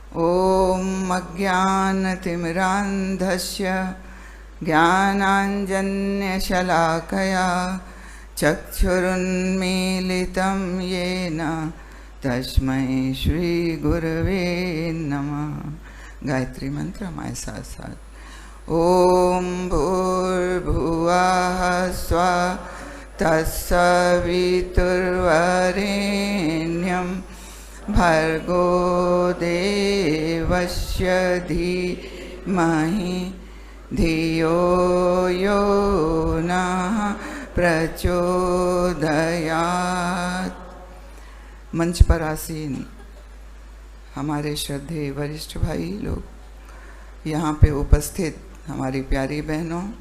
ॐ अज्ञानतिमिरान्धस्य ज्ञानाञ्जन्यशलाकया चक्षुरुन्मीलितं येन तस्मै श्रीगुरवे नमः। गायत्री मंत्र हमारे साथ साथ। ॐ भूर्भुवः स्वः तत्सवितुर्वरेण्यं भर्गो देवस्य धीमहि धियो यो नः प्रचोदयात्। मंच पर आसीन हमारे श्रद्धेय वरिष्ठ भाई लोग, यहाँ पे उपस्थित हमारी प्यारी बहनों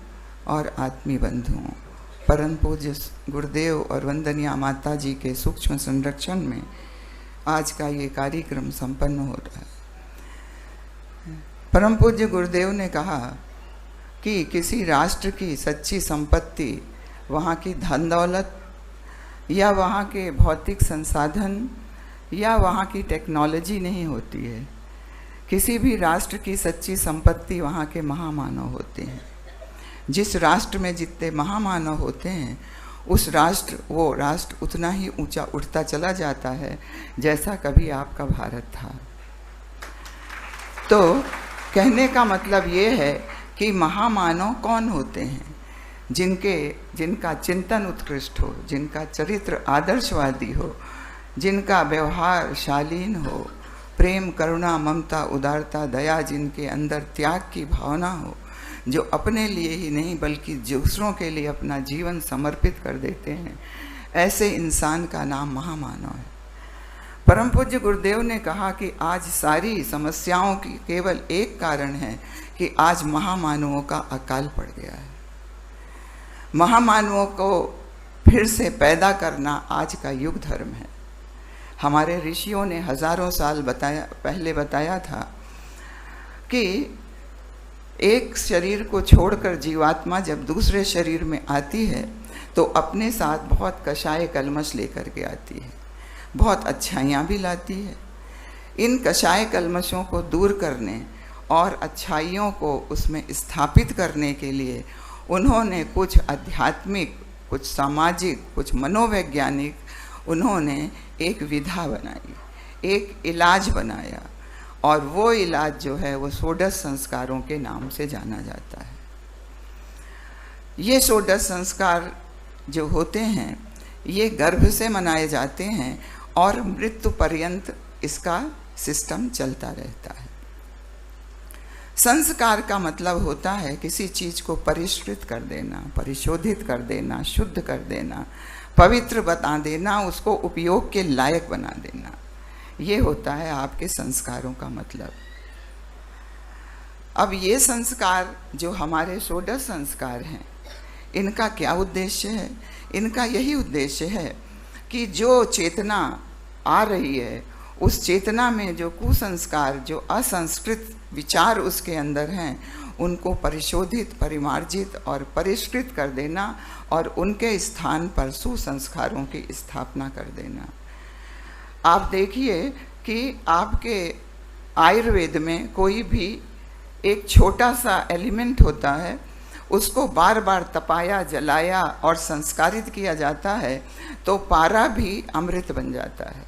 और आत्मीय बंधुओं, परम पूज्य गुरुदेव और वंदनीय माता जी के सूक्ष्म संरक्षण में आज का ये कार्यक्रम संपन्न हो रहा है। परम पूज्य गुरुदेव ने कहा कि किसी राष्ट्र की सच्ची संपत्ति वहाँ की धन दौलत या वहाँ के भौतिक संसाधन या वहाँ की टेक्नोलॉजी नहीं होती है। किसी भी राष्ट्र की सच्ची संपत्ति वहाँ के महामानव होते हैं। जिस राष्ट्र में जितने महामानव होते हैं वो राष्ट्र उतना ही ऊंचा उठता चला जाता है जैसा कभी आपका भारत था। तो कहने का मतलब ये है कि महामानव कौन होते हैं? जिनका चिंतन उत्कृष्ट हो, जिनका चरित्र आदर्शवादी हो, जिनका व्यवहार शालीन हो, प्रेम करुणा ममता उदारता दया जिनके अंदर त्याग की भावना हो, जो अपने लिए ही नहीं बल्कि दूसरों के लिए अपना जीवन समर्पित कर देते हैं, ऐसे इंसान का नाम महामानव है। परम पूज्य गुरुदेव ने कहा कि आज सारी समस्याओं की केवल एक कारण है कि आज महामानवों का अकाल पड़ गया है। महामानवों को फिर से पैदा करना आज का युग धर्म है। हमारे ऋषियों ने हजारों साल पहले बताया था कि एक शरीर को छोड़कर जीवात्मा जब दूसरे शरीर में आती है तो अपने साथ बहुत कषाय कलमश लेकर के आती है, बहुत अच्छाइयाँ भी लाती है। इन कषाय कलमशों को दूर करने और अच्छाइयों को उसमें स्थापित करने के लिए उन्होंने कुछ आध्यात्मिक, कुछ सामाजिक, कुछ मनोवैज्ञानिक उन्होंने एक विधा बनाई, एक इलाज बनाया, और वो इलाज जो है वो षोडश संस्कारों के नाम से जाना जाता है। ये षोडश संस्कार जो होते हैं ये गर्भ से मनाए जाते हैं और मृत्यु पर्यंत इसका सिस्टम चलता रहता है। संस्कार का मतलब होता है किसी चीज़ को परिष्कृत कर देना, परिशोधित कर देना, शुद्ध कर देना, पवित्र बता देना, उसको उपयोग के लायक बना देना। ये होता है आपके संस्कारों का मतलब। अब ये संस्कार जो हमारे षोडश संस्कार हैं, इनका क्या उद्देश्य है? इनका यही उद्देश्य है कि जो चेतना आ रही है उस चेतना में जो कुसंस्कार, जो असंस्कृत विचार उसके अंदर हैं, उनको परिशोधित, परिमार्जित और परिष्कृत कर देना और उनके स्थान पर सुसंस्कारों की स्थापना कर देना। आप देखिए कि आपके आयुर्वेद में कोई भी एक छोटा सा एलिमेंट होता है, उसको बार बार तपाया, जलाया और संस्कारित किया जाता है तो पारा भी अमृत बन जाता है।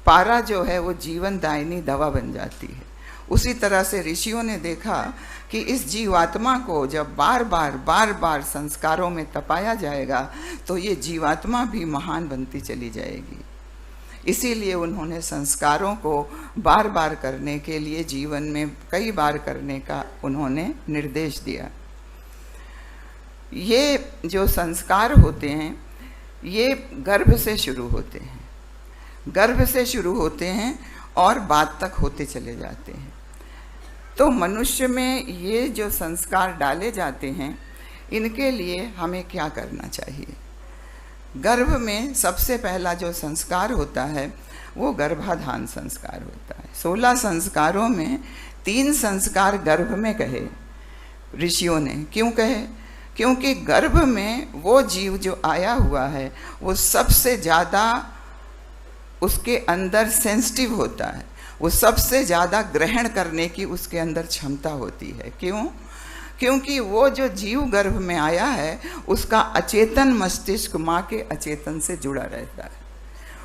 पारा जो है वो जीवनदायिनी दवा बन जाती है। उसी तरह से ऋषियों ने देखा कि इस जीवात्मा को जब बार बार संस्कारों में तपाया जाएगा तो ये जीवात्मा भी महान बनती चली जाएगी। इसीलिए उन्होंने संस्कारों को बार बार करने के लिए, जीवन में कई बार करने का उन्होंने निर्देश दिया। ये जो संस्कार होते हैं ये गर्भ से शुरू होते हैं, गर्भ से शुरू होते हैं और बाद तक होते चले जाते हैं। तो मनुष्य में ये जो संस्कार डाले जाते हैं, इनके लिए हमें क्या करना चाहिए? गर्भ में सबसे पहला जो संस्कार होता है वो गर्भाधान संस्कार होता है। 16 संस्कारों में 3 संस्कार गर्भ में कहे ऋषियों ने। क्यों कहे? क्योंकि गर्भ में वो जीव जो आया हुआ है वो सबसे ज़्यादा उसके अंदर सेंसिटिव होता है, वो सबसे ज़्यादा ग्रहण करने की उसके अंदर क्षमता होती है। क्यों? क्योंकि वो जो जीव गर्भ में आया है उसका अचेतन मस्तिष्क माँ के अचेतन से जुड़ा रहता है।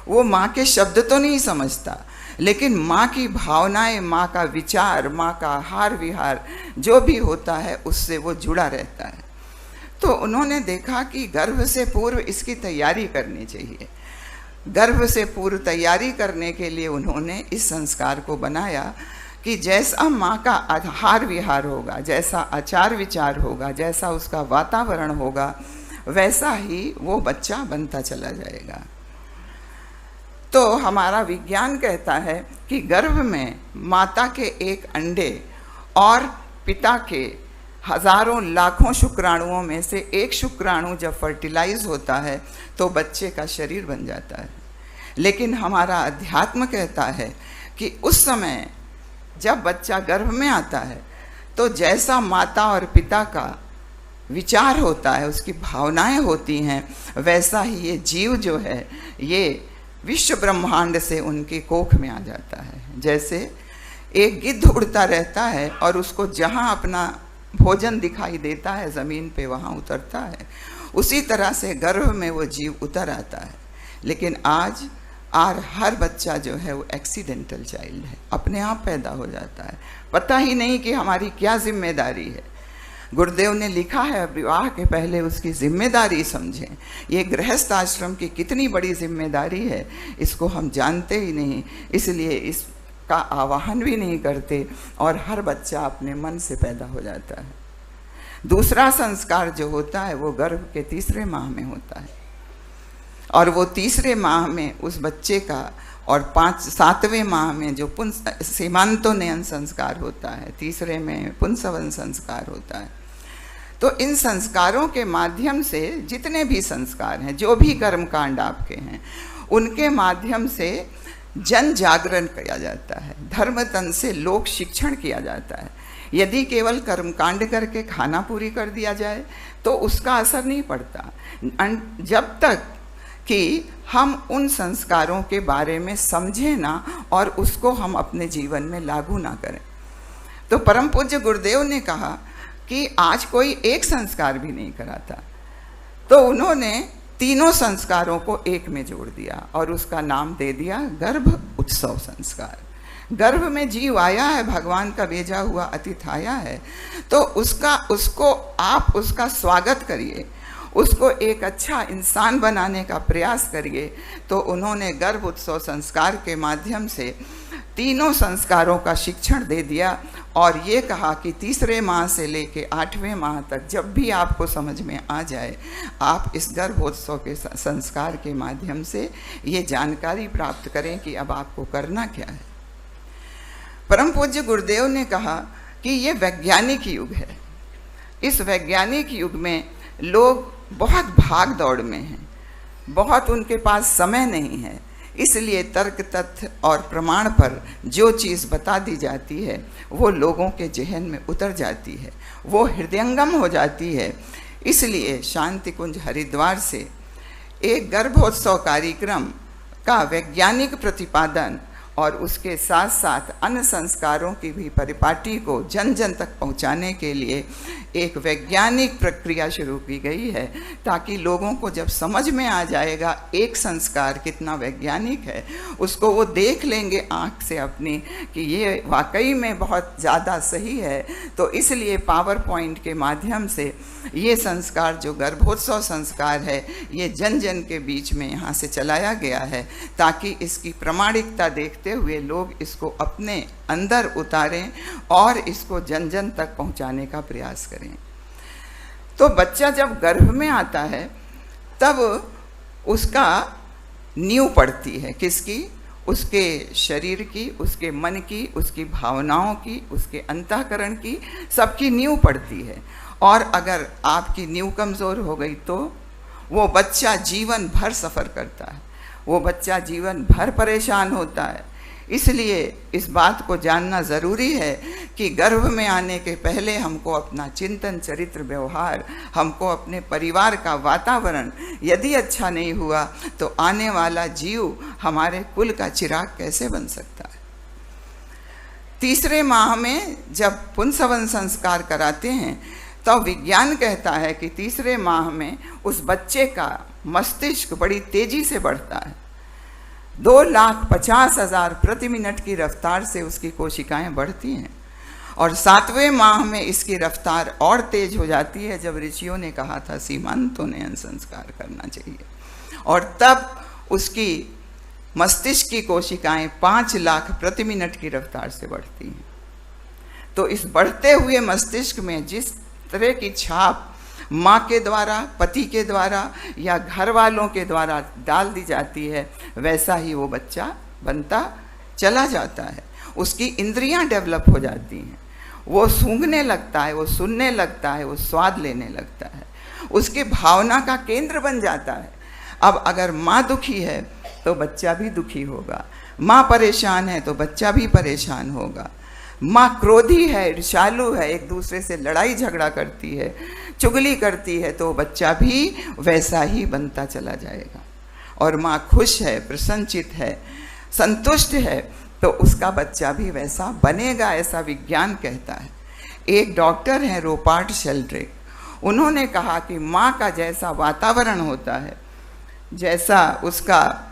वो माँ के शब्द तो नहीं समझता, लेकिन माँ की भावनाएं, माँ का विचार, माँ का हार विहार जो भी होता है उससे वो जुड़ा रहता है। तो उन्होंने देखा कि गर्भ से पूर्व इसकी तैयारी करनी चाहिए। गर्भ से पूर्व तैयारी करने के लिए उन्होंने इस संस्कार को बनाया कि जैसा माँ का आहार विहार होगा, जैसा आचार विचार होगा, जैसा उसका वातावरण होगा, वैसा ही वो बच्चा बनता चला जाएगा। तो हमारा विज्ञान कहता है कि गर्भ में माता के एक अंडे और पिता के हजारों लाखों शुक्राणुओं में से एक शुक्राणु जब फर्टिलाइज होता है तो बच्चे का शरीर बन जाता है। लेकिन हमारा अध्यात्म कहता है कि उस समय जब बच्चा गर्भ में आता है तो जैसा माता और पिता का विचार होता है, उसकी भावनाएं होती हैं, वैसा ही ये जीव जो है ये विश्व ब्रह्मांड से उनके कोख में आ जाता है। जैसे एक गिद्ध उड़ता रहता है और उसको जहाँ अपना भोजन दिखाई देता है ज़मीन पे वहाँ उतरता है, उसी तरह से गर्भ में वो जीव उतर आता है। लेकिन आज हर बच्चा जो है वो एक्सीडेंटल चाइल्ड है, अपने आप पैदा हो जाता है, पता ही नहीं कि हमारी क्या जिम्मेदारी है। गुरुदेव ने लिखा है विवाह के पहले उसकी जिम्मेदारी समझें। ये गृहस्थ आश्रम की कितनी बड़ी जिम्मेदारी है इसको हम जानते ही नहीं, इसलिए इसका आवाहन भी नहीं करते और हर बच्चा अपने मन से पैदा हो जाता है। दूसरा संस्कार जो होता है वो गर्भ के तीसरे माह में होता है और वो तीसरे माह में उस बच्चे का और 7वें माह में जो सीमांतोन्नयन संस्कार होता है, तीसरे में पुंसवन संस्कार होता है। तो इन संस्कारों के माध्यम से जितने भी संस्कार हैं, जो भी कर्मकांड आपके हैं, उनके माध्यम से जन जागरण किया जाता है, धर्म तन से लोक शिक्षण किया जाता है। यदि केवल कर्मकांड करके खाना पूरी कर दिया जाए तो उसका असर नहीं पड़ता, जब तक कि हम उन संस्कारों के बारे में समझें ना और उसको हम अपने जीवन में लागू ना करें। तो परम पूज्य गुरुदेव ने कहा कि आज कोई एक संस्कार भी नहीं कराता, तो उन्होंने तीनों संस्कारों को एक में जोड़ दिया और उसका नाम दे दिया गर्भ उत्सव संस्कार। गर्भ में जीव आया है, भगवान का भेजा हुआ अतिथि आया है, तो उसको आप उसका स्वागत करिए, उसको एक अच्छा इंसान बनाने का प्रयास करिए। तो उन्होंने गर्भ उत्सव संस्कार के माध्यम से तीनों संस्कारों का शिक्षण दे दिया और ये कहा कि तीसरे माह से लेके 8वें माह तक जब भी आपको समझ में आ जाए, आप इस गर्भोत्सव के संस्कार के माध्यम से ये जानकारी प्राप्त करें कि अब आपको करना क्या है। परम पूज्य गुरुदेव ने कहा कि ये वैज्ञानिक युग है। इस वैज्ञानिक युग में लोग बहुत भाग दौड़ में हैं, बहुत उनके पास समय नहीं है, इसलिए तर्क तथ्य और प्रमाण पर जो चीज़ बता दी जाती है वो लोगों के जहन में उतर जाती है, वो हृदयंगम हो जाती है। इसलिए शांति कुंज हरिद्वार से एक गर्भोत्सव कार्यक्रम का वैज्ञानिक प्रतिपादन और उसके साथ साथ अन्य संस्कारों की भी परिपाटी को जन जन तक पहुंचाने के लिए एक वैज्ञानिक प्रक्रिया शुरू की गई है, ताकि लोगों को जब समझ में आ जाएगा एक संस्कार कितना वैज्ञानिक है, उसको वो देख लेंगे आँख से अपनी कि ये वाकई में बहुत ज़्यादा सही है। तो इसलिए पावर पॉइंट के माध्यम से ये संस्कार जो गर्भोत्सव संस्कार है ये जन जन के बीच में यहाँ से चलाया गया है, ताकि इसकी प्रामाणिकता देखते हुए लोग इसको अपने अंदर उतारें और इसको जन जन तक पहुंचाने का प्रयास करें। तो बच्चा जब गर्भ में आता है तब उसका नींव पड़ती है, किसकी? उसके शरीर की, उसके मन की, उसकी भावनाओं की, उसके अंतःकरण की, सबकी नींव पड़ती है। और अगर आपकी नींव कमज़ोर हो गई तो वो बच्चा जीवन भर सफ़र करता है, वो बच्चा जीवन भर परेशान होता है। इसलिए इस बात को जानना ज़रूरी है कि गर्भ में आने के पहले हमको अपना चिंतन, चरित्र, व्यवहार, हमको अपने परिवार का वातावरण यदि अच्छा नहीं हुआ तो आने वाला जीव हमारे कुल का चिराग कैसे बन सकता है। तीसरे माह में जब पुंसवन संस्कार कराते हैं तो विज्ञान कहता है कि तीसरे माह में उस बच्चे का मस्तिष्क बड़ी तेजी से बढ़ता है। 2,50,000 प्रति मिनट की रफ्तार से उसकी कोशिकाएं बढ़ती हैं और 7वें माह में इसकी रफ्तार और तेज हो जाती है, जब ऋषियों ने कहा था सीमांतों ने संस्कार करना चाहिए, और तब उसकी मस्तिष्क की कोशिकाएं 5 लाख प्रति मिनट की रफ्तार से बढ़ती हैं। तो इस बढ़ते हुए मस्तिष्क में जिस तरह की छाप माँ के द्वारा, पति के द्वारा या घर वालों के द्वारा डाल दी जाती है, वैसा ही वो बच्चा बनता चला जाता है। उसकी इंद्रियां डेवलप हो जाती हैं, वो सूंघने लगता है, वो सुनने लगता है, वो स्वाद लेने लगता है, उसकी भावना का केंद्र बन जाता है। अब अगर माँ दुखी है तो बच्चा भी दुखी होगा, माँ परेशान है तो बच्चा भी परेशान होगा, माँ क्रोधी है, ईर्ष्यालु है, एक दूसरे से लड़ाई झगड़ा करती है, चुगली करती है, तो बच्चा भी वैसा ही बनता चला जाएगा। और माँ खुश है, प्रसन्नचित है, संतुष्ट है, तो उसका बच्चा भी वैसा बनेगा, ऐसा विज्ञान कहता है। एक डॉक्टर हैं रोपार्ट शेल्ड्रिक, उन्होंने कहा कि माँ का जैसा वातावरण होता है, जैसा उसका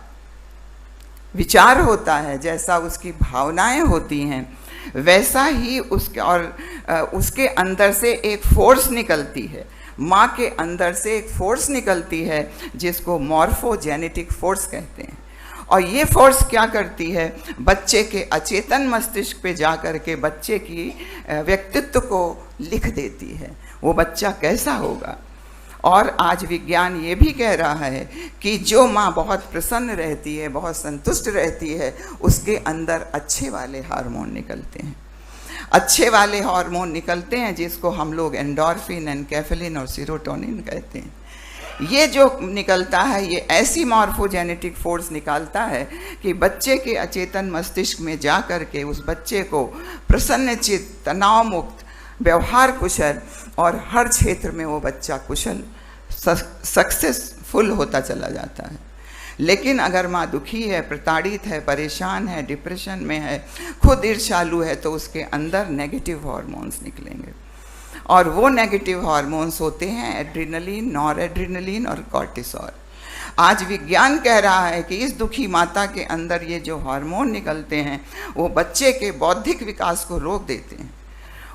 विचार होता है, जैसा उसकी भावनाएं होती हैं, वैसा ही उसके अंदर से एक फोर्स निकलती है। माँ के अंदर से एक फोर्स निकलती है जिसको मॉर्फोजेनेटिक फोर्स कहते हैं। और ये फोर्स क्या करती है, बच्चे के अचेतन मस्तिष्क पे जा कर के बच्चे की व्यक्तित्व को लिख देती है, वो बच्चा कैसा होगा। और आज विज्ञान ये भी कह रहा है कि जो माँ बहुत प्रसन्न रहती है, बहुत संतुष्ट रहती है, उसके अंदर अच्छे वाले हार्मोन निकलते हैं, अच्छे वाले हार्मोन निकलते हैं जिसको हम लोग एंडोर्फिन, एनकेफेलिन और सीरोटोनिन कहते हैं। ये जो निकलता है, ये ऐसी मॉर्फोजेनेटिक फोर्स निकालता है कि बच्चे के अचेतन मस्तिष्क में जा कर के उस बच्चे को प्रसन्नचित, तनाव मुक्त, व्यवहार कुशल और हर क्षेत्र में वो बच्चा कुशल, सक्सेसफुल होता चला जाता है। लेकिन अगर माँ दुखी है, प्रताड़ित है, परेशान है, डिप्रेशन में है, खुद ईर्ष्यालु है, तो उसके अंदर नेगेटिव हार्मोन्स निकलेंगे। और वो नेगेटिव हार्मोन्स होते हैं एड्रिनलिन, नॉरएड्रिनलिन और कॉर्टिसोल। आज विज्ञान कह रहा है कि इस दुखी माता के अंदर ये जो हार्मोन निकलते हैं, वो बच्चे के बौद्धिक विकास को रोक देते हैं।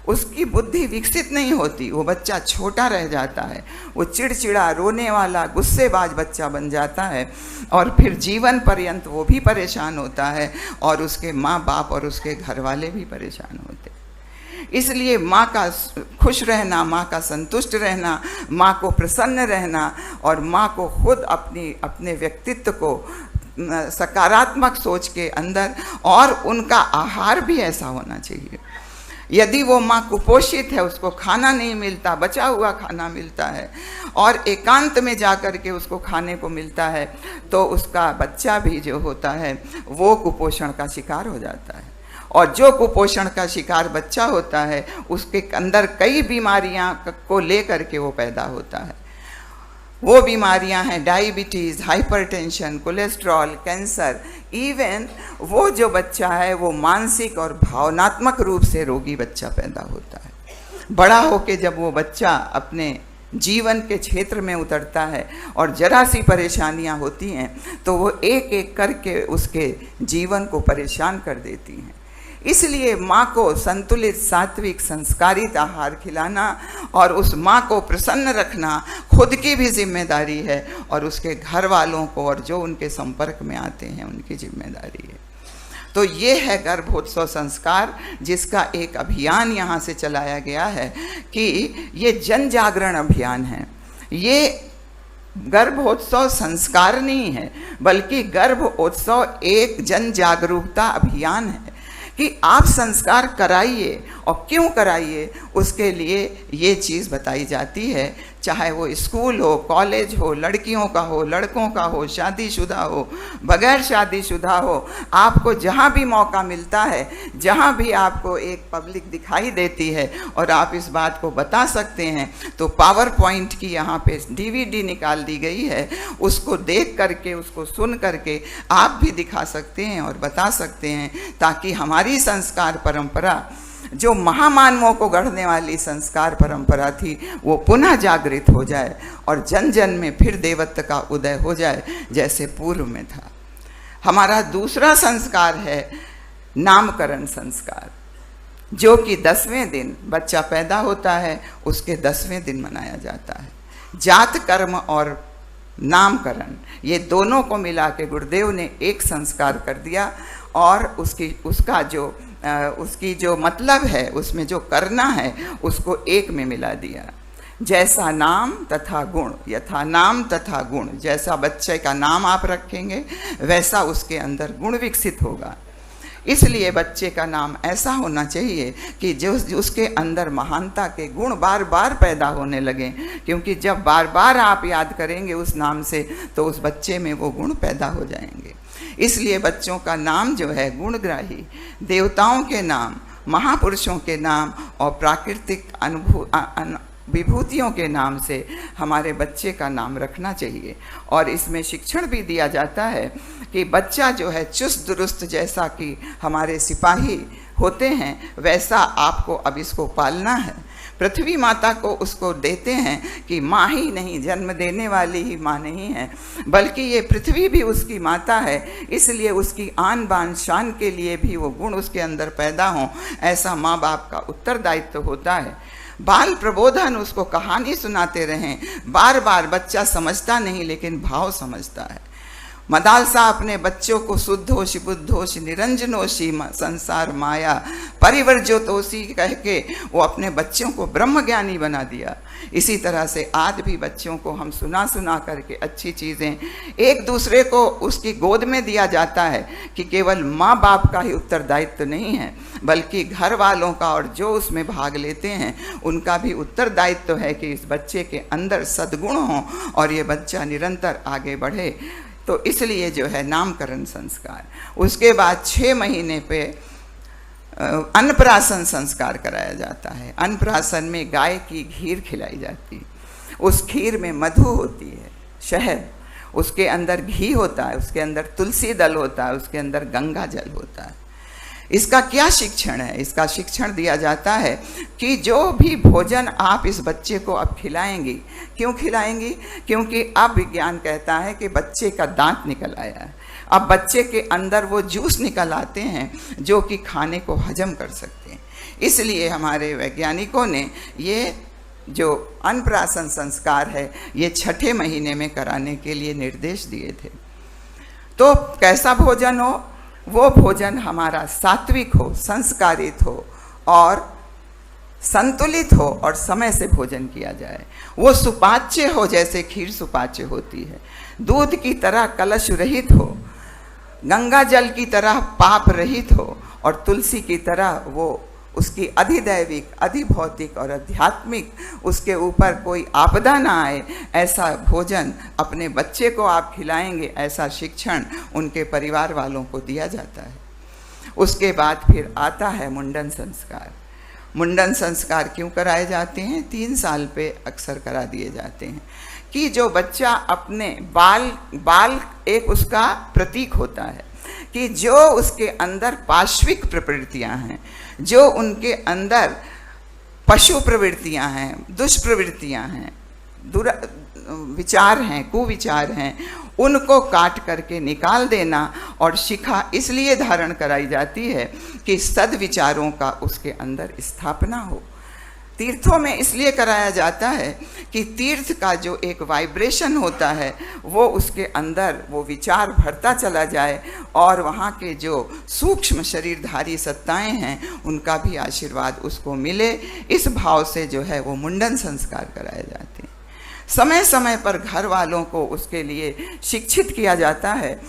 उसकी बुद्धि विकसित नहीं होती, वो बच्चा छोटा रह जाता है, वो चिड़चिड़ा, रोने वाला, गुस्सेबाज बच्चा बन जाता है, और फिर जीवन पर्यंत वो भी परेशान होता है और उसके माँ बाप और उसके घर वाले भी परेशान होते हैं। इसलिए माँ का खुश रहना, माँ का संतुष्ट रहना, माँ को प्रसन्न रहना और माँ को खुद अपने व्यक्तित्व को सकारात्मक सोच के अंदर, और उनका आहार भी ऐसा होना चाहिए। यदि वो माँ कुपोषित है, उसको खाना नहीं मिलता, बचा हुआ खाना मिलता है और एकांत में जा कर के उसको खाने को मिलता है, तो उसका बच्चा भी जो होता है वो कुपोषण का शिकार हो जाता है। और जो कुपोषण का शिकार बच्चा होता है, उसके अंदर कई बीमारियां को लेकर के वो पैदा होता है। वो बीमारियां हैं diabetes, hypertension, cholesterol, cancer. Even वो जो बच्चा है वो मानसिक और भावनात्मक रूप से रोगी बच्चा पैदा होता है। बड़ा होके जब वो बच्चा अपने जीवन के क्षेत्र में उतरता है और जरा सी परेशानियां होती हैं, तो वो एक एक करके उसके जीवन को परेशान कर देती हैं। इसलिए माँ को संतुलित, सात्विक, संस्कारित आहार खिलाना और उस माँ को प्रसन्न रखना खुद की भी जिम्मेदारी है और उसके घर वालों को और जो उनके संपर्क में आते हैं उनकी जिम्मेदारी है। तो ये है गर्भोत्सव संस्कार, जिसका एक अभियान यहाँ से चलाया गया है कि ये जन जागरण अभियान है। ये गर्भोत्सव संस्कार नहीं है, बल्कि गर्भोत्सव एक जन जागरूकता अभियान है कि आप संस्कार कराइए और क्यों कराइए, उसके लिए ये चीज़ बताई जाती है। चाहे वो स्कूल हो, कॉलेज हो, लड़कियों का हो, लड़कों का हो, शादीशुदा हो, बगैर शादीशुदा हो, आपको जहाँ भी मौका मिलता है, जहाँ भी आपको एक पब्लिक दिखाई देती है और आप इस बात को बता सकते हैं, तो पावर पॉइंट की यहाँ पे DVD निकाल दी गई है। उसको देख करके, उसको सुन करके आप भी दिखा सकते हैं और बता सकते हैं, ताकि हमारी संस्कार परंपरा, जो महामानवों को गढ़ने वाली संस्कार परंपरा थी, वो पुनः जागृत हो जाए और जन जन में फिर देवत्व का उदय हो जाए जैसे पूर्व में था। हमारा दूसरा संस्कार है नामकरण संस्कार, जो कि 10वें दिन बच्चा पैदा होता है, उसके 10वें दिन मनाया जाता है। जात कर्म और नामकरण, ये दोनों को मिला के गुरुदेव ने एक संस्कार कर दिया और उसकी जो मतलब है, उसमें जो करना है, उसको एक में मिला दिया। जैसा नाम तथा गुण, यथा नाम तथा गुण, जैसा बच्चे का नाम आप रखेंगे वैसा उसके अंदर गुण विकसित होगा। इसलिए बच्चे का नाम ऐसा होना चाहिए कि जो उसके अंदर महानता के गुण बार बार पैदा होने लगें, क्योंकि जब बार बार आप याद करेंगे उस नाम से, तो उस बच्चे में वो गुण पैदा हो जाएंगे। इसलिए बच्चों का नाम जो है गुणग्राही, देवताओं के नाम, महापुरुषों के नाम और प्राकृतिक विभूतियों के नाम से हमारे बच्चे का नाम रखना चाहिए। और इसमें शिक्षण भी दिया जाता है कि बच्चा जो है चुस्त दुरुस्त, जैसा कि हमारे सिपाही होते हैं, वैसा आपको अब इसको पालना है। पृथ्वी माता को उसको देते हैं कि माँ ही नहीं, जन्म देने वाली ही माँ नहीं है, बल्कि ये पृथ्वी भी उसकी माता है। इसलिए उसकी आन बान शान के लिए भी वो गुण उसके अंदर पैदा हों, ऐसा माँ बाप का उत्तरदायित्व होता है। बाल प्रबोधन, उसको कहानी सुनाते रहें, बार बार। बच्चा समझता नहीं लेकिन भाव समझता है। मदालसा अपने बच्चों को शुद्धोषि बुद्धोषि निरंजनोषि संसार माया परिवर्जोतोषि कह के वो अपने बच्चों को ब्रह्मज्ञानी बना दिया। इसी तरह से आज भी बच्चों को हम सुना सुना करके अच्छी चीज़ें एक दूसरे को उसकी गोद में दिया जाता है कि केवल माँ बाप का ही उत्तरदायित्व नहीं है, बल्कि घर वालों का और जो उसमें भाग लेते हैं उनका भी उत्तरदायित्व है कि इस बच्चे के अंदर सद्गुण हों और ये बच्चा निरंतर आगे बढ़े। तो इसलिए जो है नामकरण संस्कार। उसके बाद 6 महीने पे अन्नप्राशन संस्कार कराया जाता है। अन्नप्राशन में गाय की खीर खिलाई जाती है। उस खीर में मधु होती है, शहद, उसके अंदर घी होता है, उसके अंदर तुलसी दल होता है, उसके अंदर गंगा जल होता है। इसका क्या शिक्षण है? इसका शिक्षण दिया जाता है कि जो भी भोजन आप इस बच्चे को अब खिलाएंगी, क्यों खिलाएंगी? क्योंकि अब विज्ञान कहता है कि बच्चे का दांत निकल आया है। अब बच्चे के अंदर वो जूस निकल आते हैं जो कि खाने को हजम कर सकते हैं। इसलिए हमारे वैज्ञानिकों ने ये जो अन्नप्राशन संस्कार है ये 6ठे महीने में कराने के लिए निर्देश दिए थे। तो कैसा भोजन हो? वो भोजन हमारा सात्विक हो, संस्कारित हो और संतुलित हो और समय से भोजन किया जाए। वो सुपाच्य हो, जैसे खीर सुपाच्य होती है, दूध की तरह कलश रहित हो, गंगा जल की तरह पाप रहित हो और तुलसी की तरह वो उसकी अधिदैविक, अधिभौतिक और आध्यात्मिक उसके ऊपर कोई आपदा ना आए, ऐसा भोजन अपने बच्चे को आप खिलाएंगे, ऐसा शिक्षण उनके परिवार वालों को दिया जाता है। उसके बाद फिर आता है मुंडन संस्कार। मुंडन संस्कार क्यों कराए जाते हैं? 3 साल पे अक्सर करा दिए जाते हैं कि जो बच्चा अपने बाल एक उसका प्रतीक होता है कि जो उसके अंदर पाश्विक प्रवृत्तियां हैं, जो उनके अंदर पशु प्रवृत्तियां हैं, दुष्प्रवृत्तियां हैं, विचार हैं, कुविचार हैं, उनको काट करके निकाल देना। और शिखा इसलिए धारण कराई जाती है कि सद्विचारों का उसके अंदर स्थापना हो। तीर्थों में इसलिए कराया जाता है कि तीर्थ का जो एक वाइब्रेशन होता है वो उसके अंदर वो विचार भरता चला जाए और वहाँ के जो सूक्ष्म शरीरधारी सत्ताएं हैं उनका भी आशीर्वाद उसको मिले। इस भाव से जो है वो मुंडन संस्कार कराए जाते हैं। समय समय पर घर वालों को उसके लिए शिक्षित किया जाता है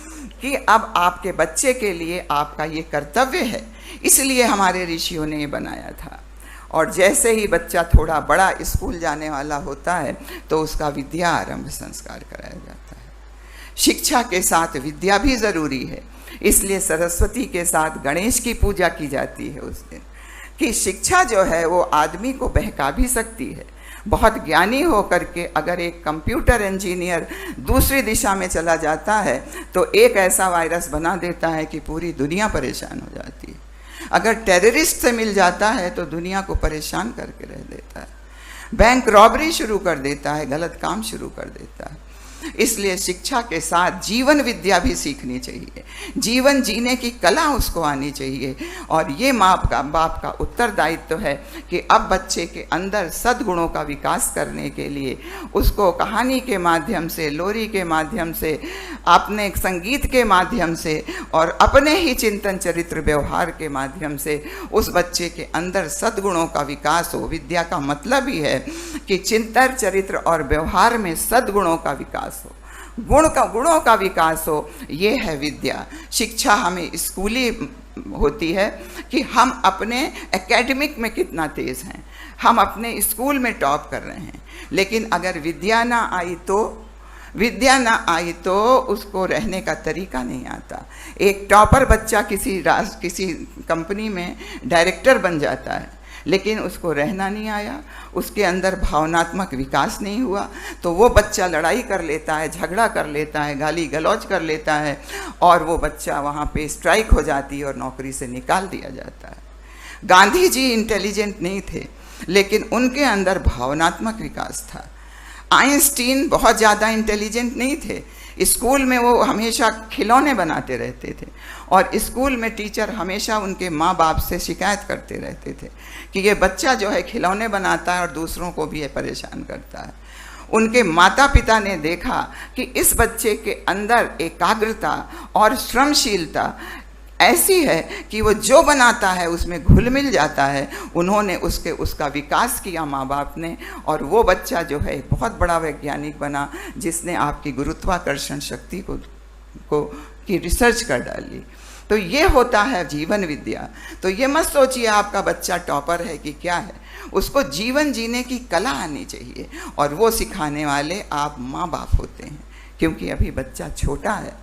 कि अब आपके बच्चे के लिए आपका ये कर्तव्य है। इसलिए हमारे ऋषियों ने ये बनाया था। और जैसे ही बच्चा थोड़ा बड़ा स्कूल जाने वाला होता है तो उसका विद्या आरंभ संस्कार कराया जाता है। शिक्षा के साथ विद्या भी ज़रूरी है, इसलिए सरस्वती के साथ गणेश की पूजा की जाती है उस दिन, कि शिक्षा जो है वो आदमी को बहका भी सकती है। बहुत ज्ञानी हो करके अगर एक कंप्यूटर इंजीनियर दूसरी दिशा में चला जाता है तो एक ऐसा वायरस बना देता है कि पूरी दुनिया परेशान हो जाती है। अगर टेररिस्ट से मिल जाता है तो दुनिया को परेशान करके रह देता है, बैंक रॉबरी शुरू कर देता है, गलत काम शुरू कर देता है। इसलिए शिक्षा के साथ जीवन विद्या भी सीखनी चाहिए, जीवन जीने की कला उसको आनी चाहिए। और ये बाप का उत्तरदायित्व है कि अब बच्चे के अंदर सद्गुणों का विकास करने के लिए उसको कहानी के माध्यम से, लोरी के माध्यम से, अपने संगीत के माध्यम से और अपने ही चिंतन चरित्र व्यवहार के माध्यम से उस बच्चे के अंदर सद्गुणों का विकास हो। विद्या का मतलब ही है कि चिंतन चरित्र और व्यवहार में सद्गुणों का विकास हो, गुणों का विकास हो, ये है विद्या। शिक्षा हमें स्कूली होती है कि हम अपने एकेडमिक में कितना तेज हैं, हम अपने स्कूल में टॉप कर रहे हैं, लेकिन अगर विद्या ना आई तो उसको रहने का तरीका नहीं आता। एक टॉपर बच्चा किसी कंपनी में डायरेक्टर बन जाता है, लेकिन उसको रहना नहीं आया, उसके अंदर भावनात्मक विकास नहीं हुआ, तो वो बच्चा लड़ाई कर लेता है, झगड़ा कर लेता है, गाली गलौज कर लेता है और वो बच्चा वहाँ पे स्ट्राइक हो जाती है और नौकरी से निकाल दिया जाता है। गांधी जी इंटेलिजेंट नहीं थे, लेकिन उनके अंदर भावनात्मक विकास था। आइंस्टीन बहुत ज़्यादा इंटेलिजेंट नहीं थे, स्कूल में वो हमेशा खिलौने बनाते रहते थे और स्कूल में टीचर हमेशा उनके माँ बाप से शिकायत करते रहते थे कि ये बच्चा जो है खिलौने बनाता है और दूसरों को भी ये परेशान करता है। उनके माता पिता ने देखा कि इस बच्चे के अंदर एकाग्रता और श्रमशीलता ऐसी है कि वो जो बनाता है उसमें घुल मिल जाता है। उन्होंने उसका विकास किया माँ बाप ने, और वो बच्चा जो है बहुत बड़ा वैज्ञानिक बना जिसने आपकी गुरुत्वाकर्षण शक्ति की रिसर्च कर डाली। तो ये होता है जीवन विद्या। तो ये मत सोचिए आपका बच्चा टॉपर है कि क्या है, उसको जीवन जीने की कला आनी चाहिए और वो सिखाने वाले आप माँ बाप होते हैं, क्योंकि अभी बच्चा छोटा है।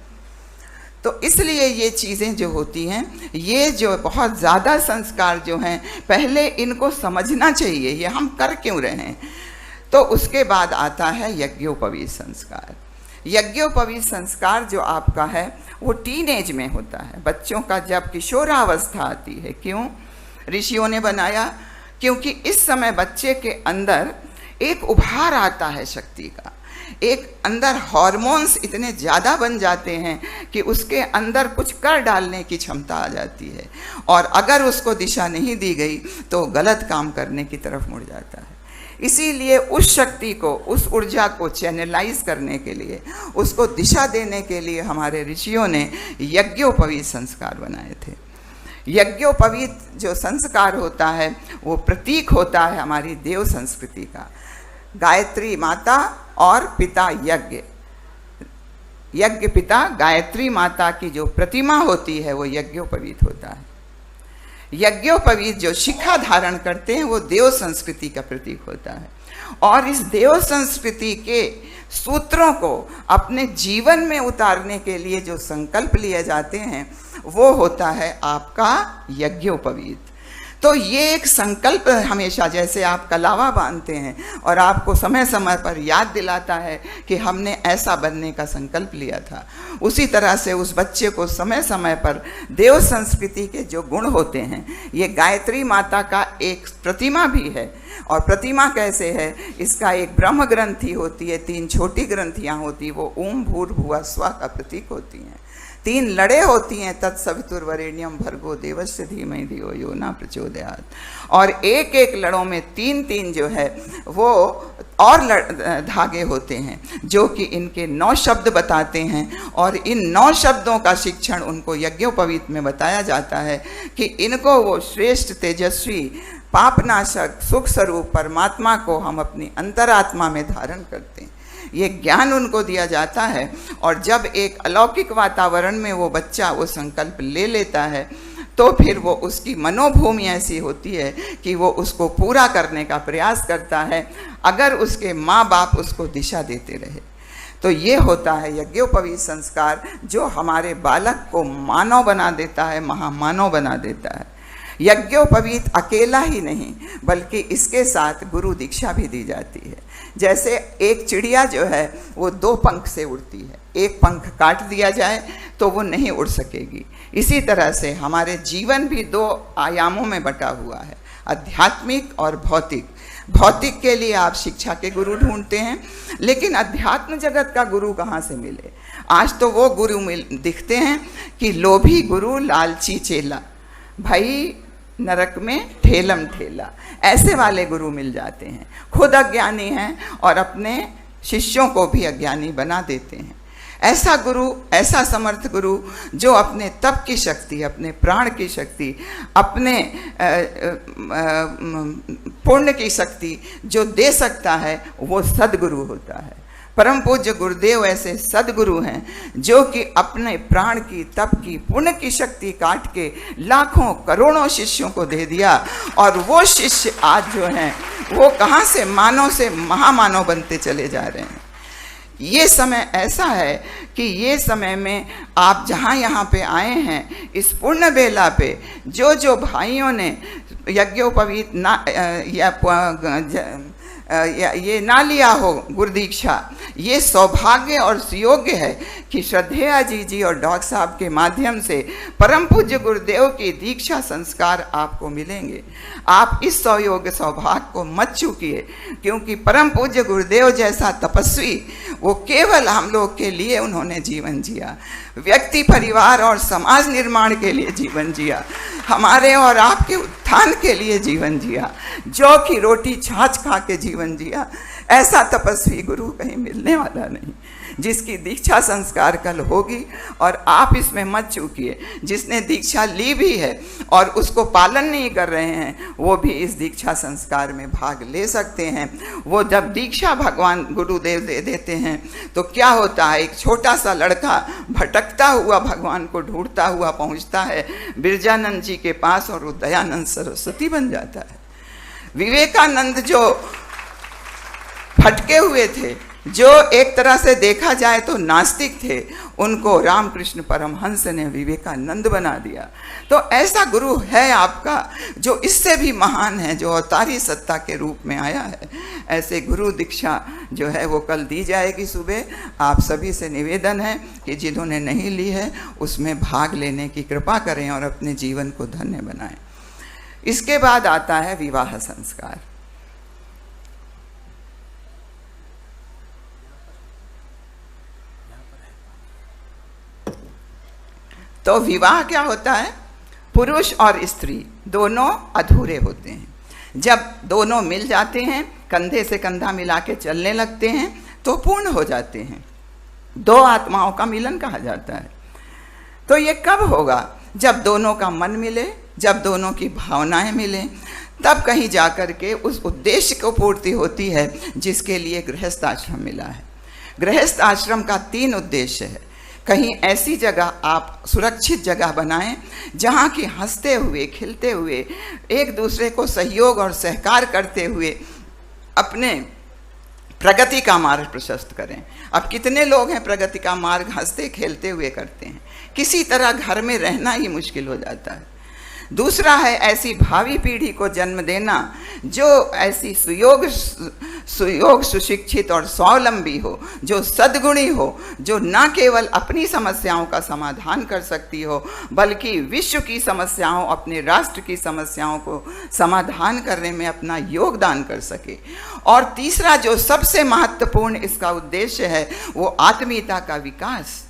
तो इसलिए ये चीज़ें जो होती हैं, ये जो बहुत ज़्यादा संस्कार जो हैं, पहले इनको समझना चाहिए ये हम कर क्यों रहे हैं। तो उसके बाद आता है यज्ञोपवीत संस्कार। यज्ञोपवीत संस्कार जो आपका है वो टीनेज में होता है, बच्चों का जब किशोरावस्था आती है। क्यों ऋषियों ने बनाया? क्योंकि इस समय बच्चे के अंदर एक उभार आता है शक्ति का, एक अंदर हार्मोन्स इतने ज़्यादा बन जाते हैं कि उसके अंदर कुछ कर डालने की क्षमता आ जाती है, और अगर उसको दिशा नहीं दी गई तो गलत काम करने की तरफ मुड़ जाता है। इसीलिए उस शक्ति को, उस ऊर्जा को चैनलाइज करने के लिए, उसको दिशा देने के लिए हमारे ऋषियों ने यज्ञोपवीत संस्कार बनाए थे। यज्ञोपवीत जो संस्कार होता है वो प्रतीक होता है हमारी देव संस्कृति का। गायत्री माता और पिता यज्ञ पिता गायत्री माता की जो प्रतिमा होती है वो यज्ञोपवीत होता है। यज्ञोपवीत जो शिखा धारण करते हैं वो देव संस्कृति का प्रतीक होता है, और इस देव संस्कृति के सूत्रों को अपने जीवन में उतारने के लिए जो संकल्प लिए जाते हैं वो होता है आपका यज्ञोपवीत। तो ये एक संकल्प हमेशा, जैसे आप कलावा बांधते हैं और आपको समय समय पर याद दिलाता है कि हमने ऐसा बनने का संकल्प लिया था, उसी तरह से उस बच्चे को समय समय पर देव संस्कृति के जो गुण होते हैं, ये गायत्री माता का एक प्रतिमा भी है। और प्रतिमा कैसे है? इसका एक ब्रह्म ग्रंथि होती है, 3 छोटी ग्रंथियाँ होती, वो ओम भूर्भुवः स्वः का प्रतीक होती हैं। 3 लड़े होती हैं, तत्सवितुर्वरेण्यम भर्गो देवस्य धीमहि धियो यो न प्रचोदयात्। और एक एक लड़ों में 3 जो है वो और धागे होते हैं जो कि इनके 9 शब्द बताते हैं, और इन 9 शब्दों का शिक्षण उनको यज्ञोपवीत में बताया जाता है कि इनको वो श्रेष्ठ तेजस्वी पापनाशक सुख स्वरूप परमात्मा को हम अपनी अंतरात्मा में धारण करते हैं। ये ज्ञान उनको दिया जाता है, और जब एक अलौकिक वातावरण में वो बच्चा वो संकल्प ले लेता है तो फिर वो उसकी मनोभूमि ऐसी होती है कि वो उसको पूरा करने का प्रयास करता है, अगर उसके माँ बाप उसको दिशा देते रहे। तो ये होता है यज्ञोपवीत संस्कार, जो हमारे बालक को मानव बना देता है, महामानव बना देता है। यज्ञोपवीत अकेला ही नहीं, बल्कि इसके साथ गुरु दीक्षा भी दी जाती है। जैसे एक चिड़िया जो है वो 2 पंख से उड़ती है, एक पंख काट दिया जाए तो वो नहीं उड़ सकेगी। इसी तरह से हमारे जीवन भी 2 आयामों में बटा हुआ है, आध्यात्मिक और भौतिक। भौतिक के लिए आप शिक्षा के गुरु ढूंढते हैं, लेकिन अध्यात्म जगत का गुरु कहाँ से मिले? आज तो वो गुरु दिखते हैं कि लोभी गुरु लालची चेला, भाई नरक में ठेलम ठेला, ऐसे वाले गुरु मिल जाते हैं। खुद अज्ञानी हैं और अपने शिष्यों को भी अज्ञानी बना देते हैं। ऐसा गुरु, ऐसा समर्थ गुरु जो अपने तप की शक्ति, अपने प्राण की शक्ति, अपने पुण्य की शक्ति जो दे सकता है, वो सद्गुरु होता है। परम पूज्य गुरुदेव ऐसे सद्गुरु हैं जो कि अपने प्राण की, तप की, पुण्य की शक्ति काट के लाखों करोड़ों शिष्यों को दे दिया, और वो शिष्य आज जो हैं वो कहाँ से मानव से महामानव बनते चले जा रहे हैं। ये समय ऐसा है कि ये समय में आप जहाँ यहाँ पे आए हैं, इस पूर्ण बेला पे जो जो भाइयों ने यज्ञोपवीत ये ना लिया हो गुरु दीक्षा, ये सौभाग्य और सुयोग्य है कि श्रद्धेया जी और डॉक्टर साहब के माध्यम से परम पूज्य गुरुदेव की दीक्षा संस्कार आपको मिलेंगे। आप इस सौयोग्य सौभाग्य को मत चूकिए, क्योंकि परम पूज्य गुरुदेव जैसा तपस्वी, वो केवल हम लोग के लिए उन्होंने जीवन जिया, व्यक्ति, परिवार और समाज निर्माण के लिए जीवन जिया, हमारे और आपके उत्थान के लिए जीवन जिया, जौ की रोटी छाछ खा के जीवन जिया। ऐसा तपस्वी गुरु कहीं मिलने वाला नहीं, जिसकी दीक्षा संस्कार कल होगी। और आप इसमें मत चूकिए, जिसने दीक्षा ली भी है और उसको पालन नहीं कर रहे हैं, वो भी इस दीक्षा संस्कार में भाग ले सकते हैं। वो जब दीक्षा भगवान गुरुदेव दे देते हैं तो क्या होता है, एक छोटा सा लड़का भटकता हुआ भगवान को ढूंढता हुआ पहुंचता है बिरजानंद जी के पास, और वो दयानंद सरस्वती बन जाता है। विवेकानंद जो भटके हुए थे, जो एक तरह से देखा जाए तो नास्तिक थे, उनको रामकृष्ण परमहंस ने विवेकानंद बना दिया। तो ऐसा गुरु है आपका जो इससे भी महान है, जो अवतारी सत्ता के रूप में आया है। ऐसे गुरु दीक्षा जो है वो कल दी जाएगी सुबह। आप सभी से निवेदन है कि जिन्होंने नहीं ली है उसमें भाग लेने की कृपा करें और अपने जीवन को धन्य बनाएं। इसके बाद आता है विवाह संस्कार। तो विवाह क्या होता है? पुरुष और स्त्री दोनों अधूरे होते हैं। जब दोनों मिल जाते हैं, कंधे से कंधा मिला के चलने लगते हैं, तो पूर्ण हो जाते हैं। 2 आत्माओं का मिलन कहा जाता है। तो ये कब होगा? जब दोनों का मन मिले, जब दोनों की भावनाएं मिलें, तब कहीं जाकर के उस उद्देश्य को पूर्ति होती है जिसके लिए गृहस्थ आश्रम मिला है। गृहस्थ आश्रम का 3 उद्देश्य है। कहीं ऐसी जगह आप सुरक्षित जगह बनाएं जहाँ की हंसते हुए, खिलते हुए, एक दूसरे को सहयोग और सहकार करते हुए अपने प्रगति का मार्ग प्रशस्त करें। अब कितने लोग हैं प्रगति का मार्ग हंसते खेलते हुए करते हैं, किसी तरह घर में रहना ही मुश्किल हो जाता है। दूसरा है ऐसी भावी पीढ़ी को जन्म देना जो ऐसी सुयोग सुशिक्षित और स्वावलंबी हो, जो सद्गुणी हो, जो न केवल अपनी समस्याओं का समाधान कर सकती हो, बल्कि विश्व की समस्याओं, अपने राष्ट्र की समस्याओं को समाधान करने में अपना योगदान कर सके। और तीसरा जो सबसे महत्वपूर्ण इसका उद्देश्य है, वो आत्मीयता का विकास।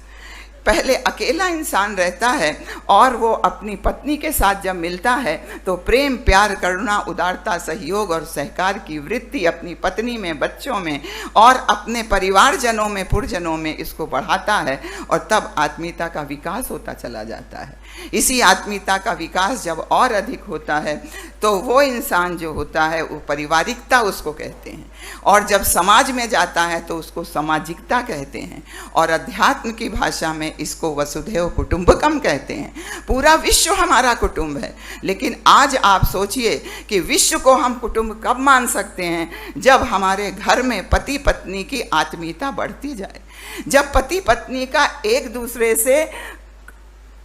पहले अकेला इंसान रहता है और वो अपनी पत्नी के साथ जब मिलता है तो प्रेम, प्यार, करुणा, उदारता, सहयोग और सहकार की वृत्ति अपनी पत्नी में, बच्चों में और अपने परिवारजनों में, पुरजनों में इसको बढ़ाता है, और तब आत्मीयता का विकास होता चला जाता है। इसी आत्मीयता का विकास जब और अधिक होता है तो वो इंसान जो होता है वो पारिवारिकता उसको कहते हैं, और जब समाज में जाता है तो उसको सामाजिकता कहते हैं, और अध्यात्म की भाषा में में इसको वसुधैव कुटुंबकम कहते हैं। पूरा विश्व हमारा कुटुंब है। लेकिन आज आप सोचिए कि विश्व को हम कुटुंब कब मान सकते हैं? जब हमारे घर में पति पत्नी की आत्मीयता बढ़ती जाए, जब पति पत्नी का एक दूसरे से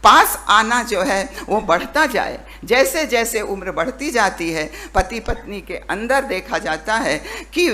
पास आना जो है वो बढ़ता जाए। जैसे जैसे उम्र बढ़ती जाती है, पति पत्नी के अंदर देखा जाता है कि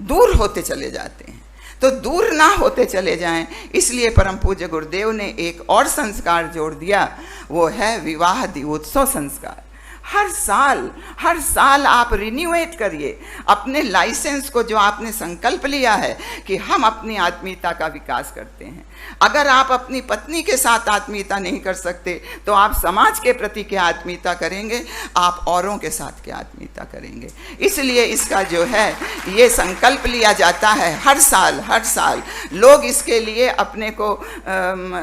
दूर होते चले जाते हैं। तो दूर ना होते चले जाएं, इसलिए परम पूज्य गुरुदेव ने एक और संस्कार जोड़ दिया, वो है विवाह दीपोत्सव संस्कार। हर साल आप रिन्यूएट करिए अपने लाइसेंस को, जो आपने संकल्प लिया है कि हम अपनी आत्मीयता का विकास करते हैं। अगर आप अपनी पत्नी के साथ आत्मीयता नहीं कर सकते तो आप समाज के प्रति क्या आत्मीयता करेंगे? आप औरों के साथ क्या आत्मीयता करेंगे? इसलिए इसका जो है ये संकल्प लिया जाता है हर साल। लोग इसके लिए अपने को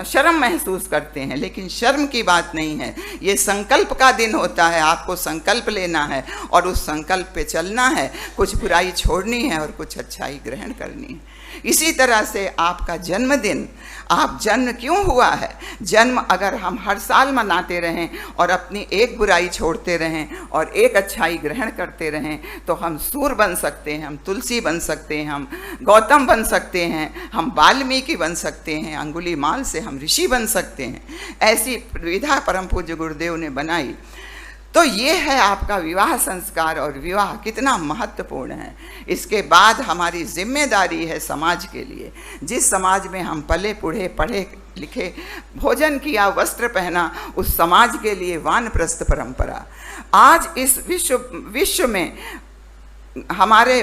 शर्म महसूस करते हैं, लेकिन शर्म की बात नहीं है। ये संकल्प का दिन होता है। आपको संकल्प लेना है और उस संकल्प पे चलना है। कुछ बुराई छोड़नी है और कुछ अच्छाई ग्रहण करनी है। इसी तरह से आपका जन्मदिन, आप जन्म क्यों हुआ है? जन्म अगर हम हर साल मनाते रहें और अपनी एक बुराई छोड़ते रहें और एक अच्छाई ग्रहण करते रहें तो हम सूर बन सकते हैं, हम तुलसी बन सकते हैं, हम गौतम बन सकते हैं, हम वाल्मीकि बन सकते हैं, अंगुलीमाल से हम ऋषि बन सकते हैं। ऐसी विधा परम पूज्य गुरुदेव ने बनाई। तो ये है आपका विवाह संस्कार, और विवाह कितना महत्वपूर्ण है। इसके बाद हमारी जिम्मेदारी है समाज के लिए। जिस समाज में हम पले पुढ़े, पढ़े लिखे, भोजन किया, वस्त्र पहना, उस समाज के लिए वानप्रस्थ परंपरा। आज इस विश्व में हमारे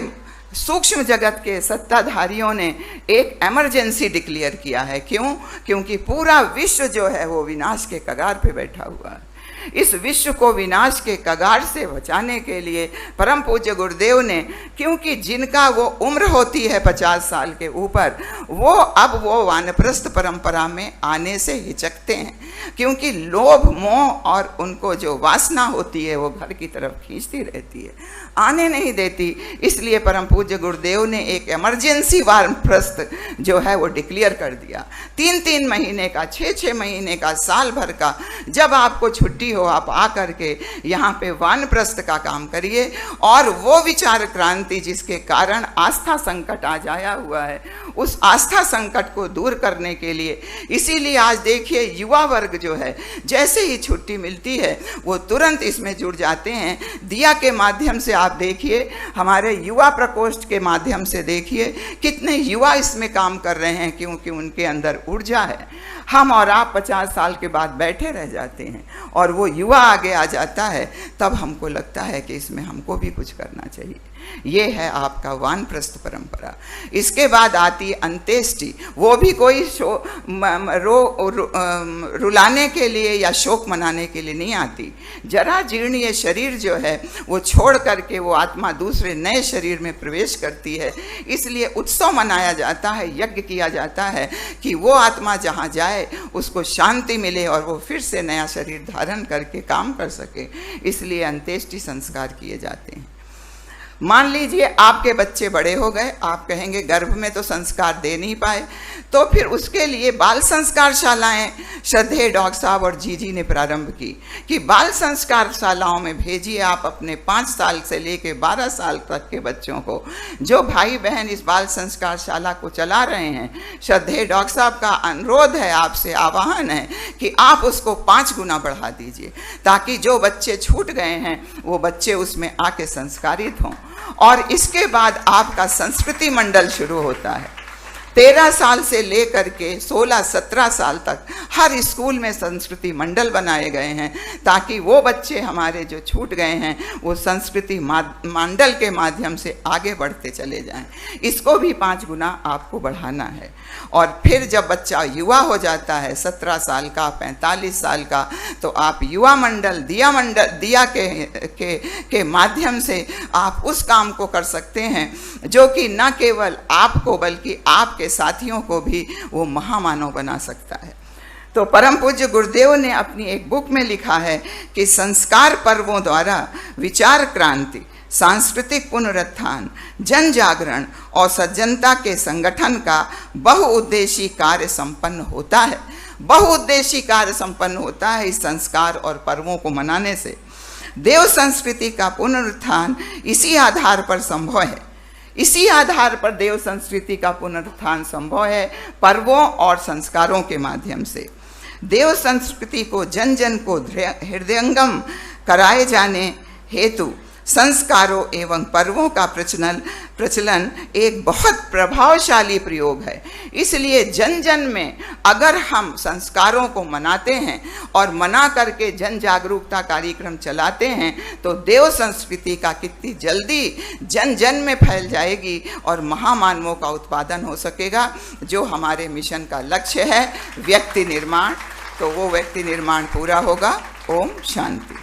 सूक्ष्म जगत के सत्ताधारियों ने एक इमरजेंसी डिक्लेयर किया है। क्यों? क्योंकि पूरा विश्व जो है वो विनाश के कगार पे बैठा हुआ है। इस विश्व को विनाश के कगार से बचाने के लिए परम पूज्य गुरुदेव ने, क्योंकि जिनका वो उम्र होती है 50 साल के ऊपर, वो वानप्रस्थ परंपरा में आने से हिचकते हैं, क्योंकि लोभ मोह और उनको जो वासना होती है वो घर की तरफ खींचती रहती है, आने नहीं देती। इसलिए परम पूज्य गुरुदेव ने एक इमरजेंसी वानप्रस्थ जो है वो डिक्लेयर कर दिया। 3-3 महीने का, 6-6 महीने का, साल भर का, जब आपको छुट्टी हो आप आकर के यहाँ पे वानप्रस्थ का काम करिए। और वो विचार क्रांति जिसके कारण आस्था संकट आ जाया हुआ है, उस आस्था संकट को दूर करने के लिए, इसीलिए आज देखिए युवा वर्ग जो है, जैसे ही छुट्टी मिलती है वो तुरंत इसमें जुड़ जाते हैं। दिया के माध्यम से आप देखिए, हमारे युवा प्रकोष्ठ के माध्यम से देखिए कितने युवा इसमें काम कर रहे हैं, क्योंकि उनके अंदर ऊर्जा है। हम और आप 50 साल के बाद बैठे रह जाते हैं और वो युवा आगे आ जाता है, तब हमको लगता है कि इसमें हमको भी कुछ करना चाहिए। ये है आपका वानप्रस्थ परंपरा। इसके बाद आती अंत्येष्टि। वो भी कोई रुलाने के लिए या शोक मनाने के लिए नहीं आती। जरा जीर्ण ये शरीर जो है वो छोड़ करके वो आत्मा दूसरे नए शरीर में प्रवेश करती है। इसलिए उत्सव मनाया जाता है, यज्ञ किया जाता है कि वो आत्मा जहाँ जाए उसको शांति मिले और वो फिर से नया शरीर धारण करके काम कर सके। इसलिए अंत्येष्टि संस्कार किए जाते हैं। मान लीजिए आपके बच्चे बड़े हो गए, आप कहेंगे गर्भ में तो संस्कार दे नहीं पाए, तो फिर उसके लिए बाल संस्कार शालाएं श्रद्धेय डॉक्टर साहब और जीजी ने प्रारंभ की कि बाल संस्कार शालाओं में भेजिए आप अपने 5 साल से लेकर 12 साल तक के बच्चों को। जो भाई बहन इस बाल संस्कार शाला को चला रहे हैं, श्रद्धेय डॉक्टर साहब का अनुरोध है, आपसे आह्वान है कि आप उसको 5 गुना बढ़ा दीजिए, ताकि जो बच्चे छूट गए हैं वो बच्चे उसमें आके संस्कारित हों। और इसके बाद आपका संस्कृति मंडल शुरू होता है। 13 साल से लेकर के 16-17 साल तक हर स्कूल में संस्कृति मंडल बनाए गए हैं, ताकि वो बच्चे हमारे जो छूट गए हैं वो संस्कृति मंडल के माध्यम से आगे बढ़ते चले जाएं। इसको भी 5 गुना आपको बढ़ाना है। और फिर जब बच्चा युवा हो जाता है 17 साल का, 45 साल का, तो आप युवा मंडल, दिया के माध्यम से आप उस काम को कर सकते हैं जो कि न केवल आपको बल्कि आपके साथियों को भी वो महामानव बना सकता है। तो परम पूज्य गुरुदेव ने अपनी एक बुक में लिखा है कि संस्कार पर्वों द्वारा विचार क्रांति, सांस्कृतिक पुनरुत्थान, जन जागरण और सज्जनता के संगठन का बहुउद्देशीय कार्य संपन्न होता है। बहुउद्देशीय कार्य संपन्न होता है इस संस्कार और पर्वों को मनाने से। देव संस्कृति का पुनरुत्थान इसी आधार पर संभव है। इसी आधार पर देव संस्कृति का पुनरुत्थान संभव है, पर्वों और संस्कारों के माध्यम से। देव संस्कृति को जन जन को हृदयंगम कराए जाने हेतु संस्कारों एवं पर्वों का प्रचलन एक बहुत प्रभावशाली प्रयोग है। इसलिए जन जन में अगर हम संस्कारों को मनाते हैं और मना करके जन जागरूकता कार्यक्रम चलाते हैं तो देव संस्कृति का कितनी जल्दी जन जन में फैल जाएगी और महामानवों का उत्पादन हो सकेगा, जो हमारे मिशन का लक्ष्य है, व्यक्ति निर्माण। तो वो व्यक्ति निर्माण पूरा होगा। ओम शांति।